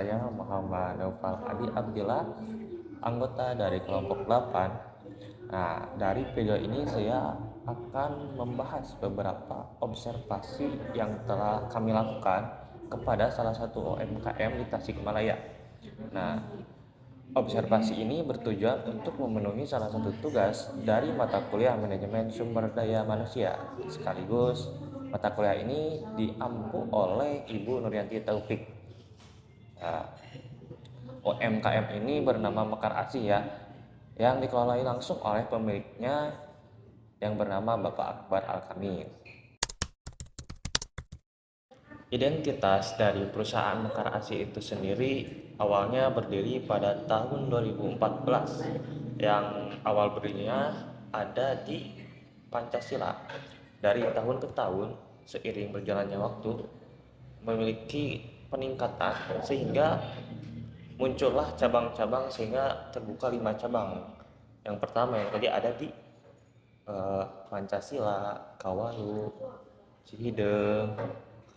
saya Muhammad Naufal Adi Abdillah, anggota dari kelompok 8. Nah, dari video ini saya akan membahas beberapa observasi yang telah kami lakukan kepada salah satu UMKM di Tasikmalaya. Nah, observasi ini bertujuan untuk memenuhi salah satu tugas dari mata kuliah Manajemen Sumber Daya Manusia. Sekaligus mata kuliah ini diampu oleh Ibu Nuryanti Taufik. Nah, UMKM ini bernama Mekar Asih ya, yang dikelola langsung oleh pemiliknya yang bernama Bapak Akbar Al-Kamil. Identitas dari perusahaan Mekar Asih itu sendiri awalnya berdiri pada tahun 2014, yang awal berdirinya ada di Pancasila. Dari tahun ke tahun, seiring berjalannya waktu, memiliki peningkatan sehingga muncullah cabang-cabang sehingga terbuka 5 cabang. Yang pertama yang tadi ada di Pancasila, Kawalu, Cihideng,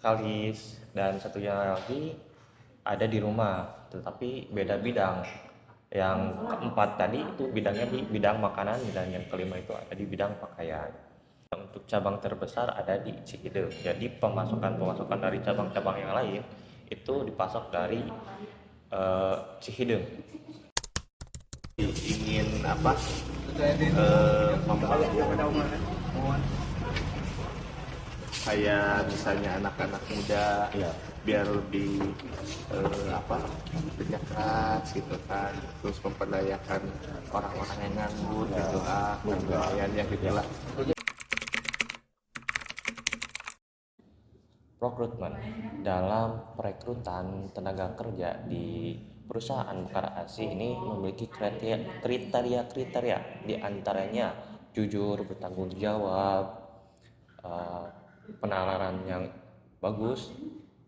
Kalis, dan satunya lagi ada di rumah, tetapi beda bidang. Yang keempat tadi itu bidangnya di bidang makanan, dan yang kelima itu ada di bidang pakaian. Untuk cabang terbesar ada di Cihideng. Jadi pemasukan dari cabang-cabang yang lain itu dipasok dari Cihideng. Ingin apa kayak misalnya anak-anak muda ya, biar lebih kerja keras gitu kan, terus memperdayakan orang-orang yang nganggur gitu lumayan ya gitu lah. Rekrutmen dalam perekrutan tenaga kerja di perusahaan Mekar Asih ini memiliki kriteria di antaranya jujur, bertanggung jawab, penalaran yang bagus,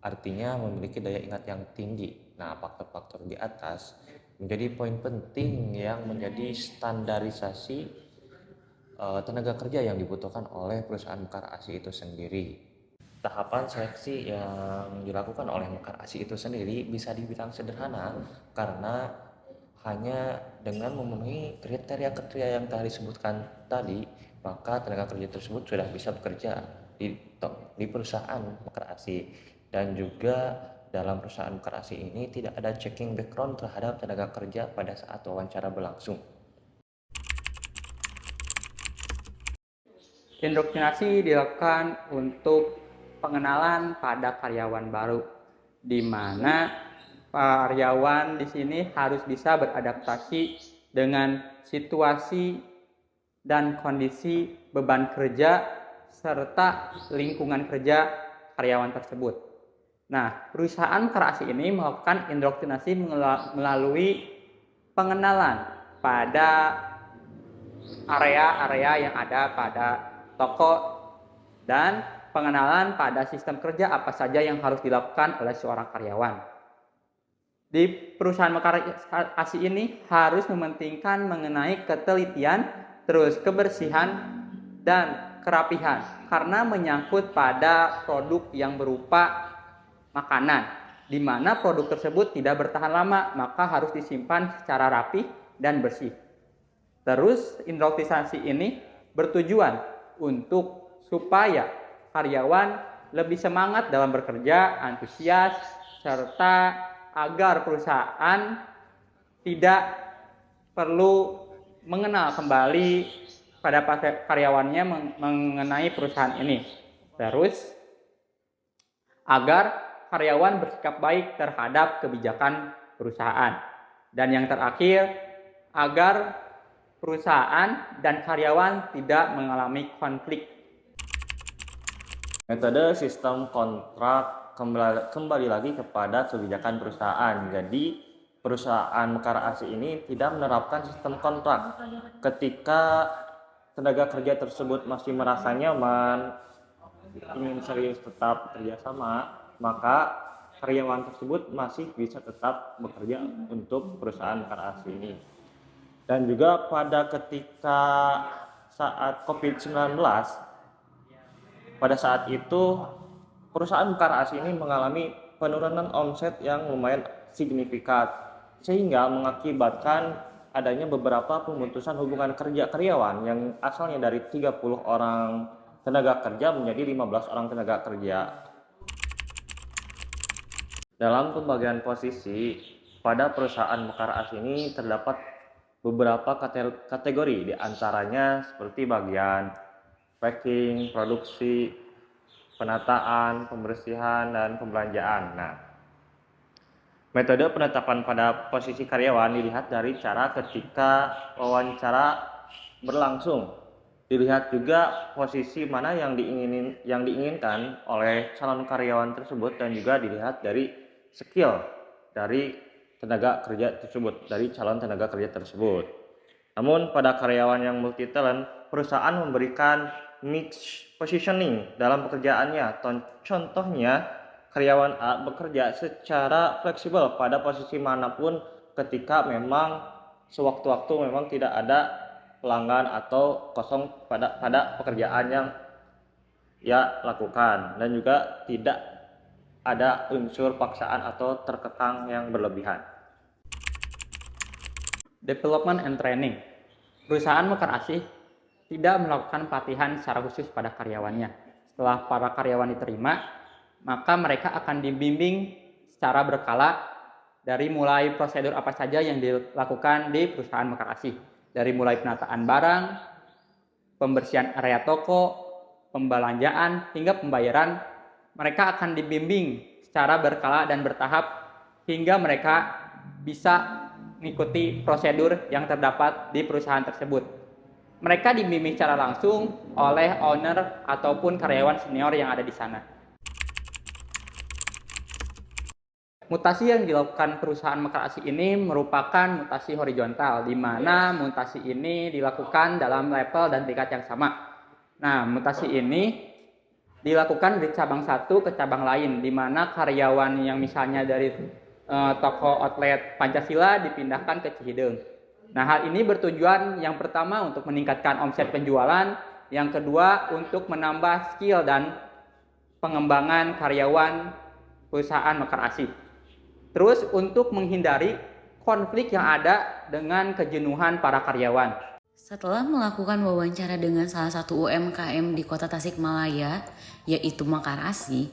artinya memiliki daya ingat yang tinggi. Nah, faktor-faktor di atas menjadi poin penting yang menjadi standarisasi tenaga kerja yang dibutuhkan oleh perusahaan Mekar Asih itu sendiri. Tahapan seleksi yang dilakukan oleh Mekar Asih itu sendiri bisa dibilang sederhana, karena hanya dengan memenuhi kriteria-kriteria yang telah disebutkan tadi, maka tenaga kerja tersebut sudah bisa bekerja di perusahaan Mekar Asih. Dan juga dalam perusahaan Mekar Asih ini tidak ada checking background terhadap tenaga kerja pada saat wawancara berlangsung. Indoktrinasi dilakukan untuk pengenalan pada karyawan baru, di mana karyawan di sini harus bisa beradaptasi dengan situasi dan kondisi beban kerja serta lingkungan kerja karyawan tersebut. Nah, perusahaan Mekar Asih ini melakukan indoktrinasi melalui pengenalan pada area-area yang ada pada toko dan pengenalan pada sistem kerja apa saja yang harus dilakukan oleh seorang karyawan. Di perusahaan Mekar Asih ini harus mementingkan mengenai ketelitian, terus kebersihan dan kerapihan, karena menyangkut pada produk yang berupa makanan, di mana produk tersebut tidak bertahan lama, maka harus disimpan secara rapi dan bersih. Terus indoktrinasi ini bertujuan untuk supaya karyawan lebih semangat dalam bekerja, antusias, serta agar perusahaan tidak perlu mengenal kembali pada karyawannya mengenai perusahaan ini. Terus agar karyawan bersikap baik terhadap kebijakan perusahaan. Dan yang terakhir, agar perusahaan dan karyawan tidak mengalami konflik. Metode sistem kontrak kembali lagi kepada kebijakan perusahaan. Jadi perusahaan Mekar Asih ini tidak menerapkan sistem kontrak. Ketika tenaga kerja tersebut masih merasa nyaman, ingin serius tetap bekerja sama, maka karyawan tersebut masih bisa tetap bekerja untuk perusahaan Mekar Asih ini. Dan juga pada ketika saat COVID-19, pada saat itu perusahaan Mekar Asih ini mengalami penurunan omset yang lumayan signifikan sehingga mengakibatkan adanya beberapa pemutusan hubungan kerja karyawan yang asalnya dari 30 orang tenaga kerja menjadi 15 orang tenaga kerja. Dalam pembagian posisi, pada perusahaan Mekar AS ini terdapat beberapa kategori, diantaranya seperti bagian packing, produksi, penataan, pembersihan, dan pembelanjaan. Nah, metode penetapan pada posisi karyawan dilihat dari cara ketika wawancara berlangsung. Dilihat juga posisi mana yang diinginkan oleh calon karyawan tersebut, dan juga dilihat dari skill dari tenaga kerja tersebut, dari calon tenaga kerja tersebut. Namun pada karyawan yang multi talent, perusahaan memberikan mix positioning dalam pekerjaannya. Contohnya, karyawan A bekerja secara fleksibel pada posisi manapun ketika memang sewaktu-waktu memang tidak ada pelanggan atau kosong pada pekerjaan yang ia lakukan, dan juga tidak ada unsur paksaan atau terkekang yang berlebihan. Development and training. Perusahaan Mekar ASI tidak melakukan pelatihan secara khusus pada karyawannya. Setelah para karyawan diterima, maka mereka akan dibimbing secara berkala dari mulai prosedur apa saja yang dilakukan di perusahaan Mekar ASI. Dari mulai penataan barang, pembersihan area toko, pembelanjaan, hingga pembayaran. Mereka akan dibimbing secara berkala dan bertahap hingga mereka bisa mengikuti prosedur yang terdapat di perusahaan tersebut. Mereka dibimbing secara langsung oleh owner ataupun karyawan senior yang ada di sana. Mutasi yang dilakukan perusahaan Mekar ASI ini merupakan mutasi horizontal, di mana mutasi ini dilakukan dalam level dan tingkat yang sama. Nah, mutasi ini dilakukan dari cabang satu ke cabang lain, di mana karyawan yang misalnya dari toko outlet Pancasila dipindahkan ke Cihideng. Nah, hal ini bertujuan yang pertama untuk meningkatkan omset penjualan, yang kedua untuk menambah skill dan pengembangan karyawan perusahaan Mekar ASI. Terus untuk menghindari konflik yang ada dengan kejenuhan para karyawan. Setelah melakukan wawancara dengan salah satu UMKM di Kota Tasikmalaya, yaitu Mekar ASI,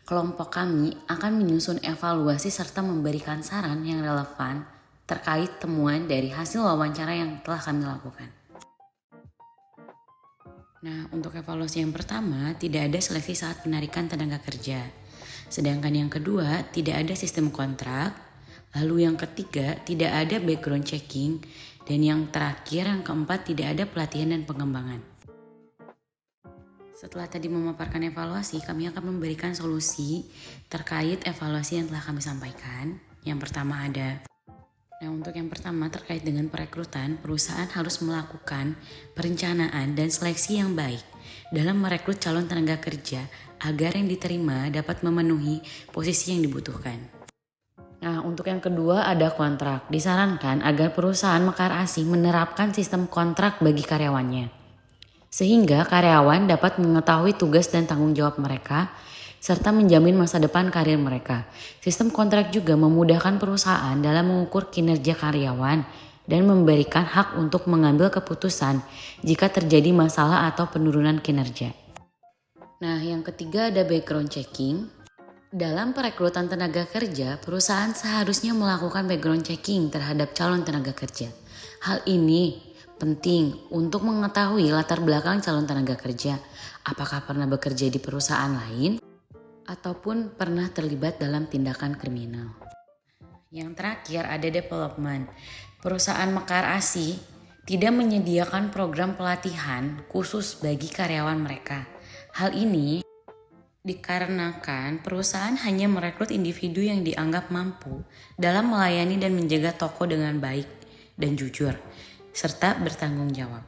kelompok kami akan menyusun evaluasi serta memberikan saran yang relevan terkait temuan dari hasil wawancara yang telah kami lakukan. Nah, untuk evaluasi yang pertama, tidak ada seleksi saat penarikan tenaga kerja. Sedangkan yang kedua, tidak ada sistem kontrak. Lalu yang ketiga, tidak ada background checking. Dan yang terakhir, yang keempat, tidak ada pelatihan dan pengembangan. Setelah tadi memaparkan evaluasi, kami akan memberikan solusi terkait evaluasi yang telah kami sampaikan. Yang pertama ada. Nah, untuk yang pertama terkait dengan perekrutan, perusahaan harus melakukan perencanaan dan seleksi yang baik dalam merekrut calon tenaga kerja agar yang diterima dapat memenuhi posisi yang dibutuhkan. Nah, untuk yang kedua ada kontrak. Disarankan agar perusahaan Mekar ASI menerapkan sistem kontrak bagi karyawannya, sehingga karyawan dapat mengetahui tugas dan tanggung jawab mereka, serta menjamin masa depan karir mereka. Sistem kontrak juga memudahkan perusahaan dalam mengukur kinerja karyawan dan memberikan hak untuk mengambil keputusan jika terjadi masalah atau penurunan kinerja. Nah, yang ketiga ada background checking. Dalam perekrutan tenaga kerja, perusahaan seharusnya melakukan background checking terhadap calon tenaga kerja. Hal ini penting untuk mengetahui latar belakang calon tenaga kerja, apakah pernah bekerja di perusahaan lain ataupun pernah terlibat dalam tindakan kriminal. Yang terakhir ada development. Perusahaan Mekar ASI tidak menyediakan program pelatihan khusus bagi karyawan mereka. Hal ini dikarenakan perusahaan hanya merekrut individu yang dianggap mampu dalam melayani dan menjaga toko dengan baik dan jujur, serta bertanggung jawab.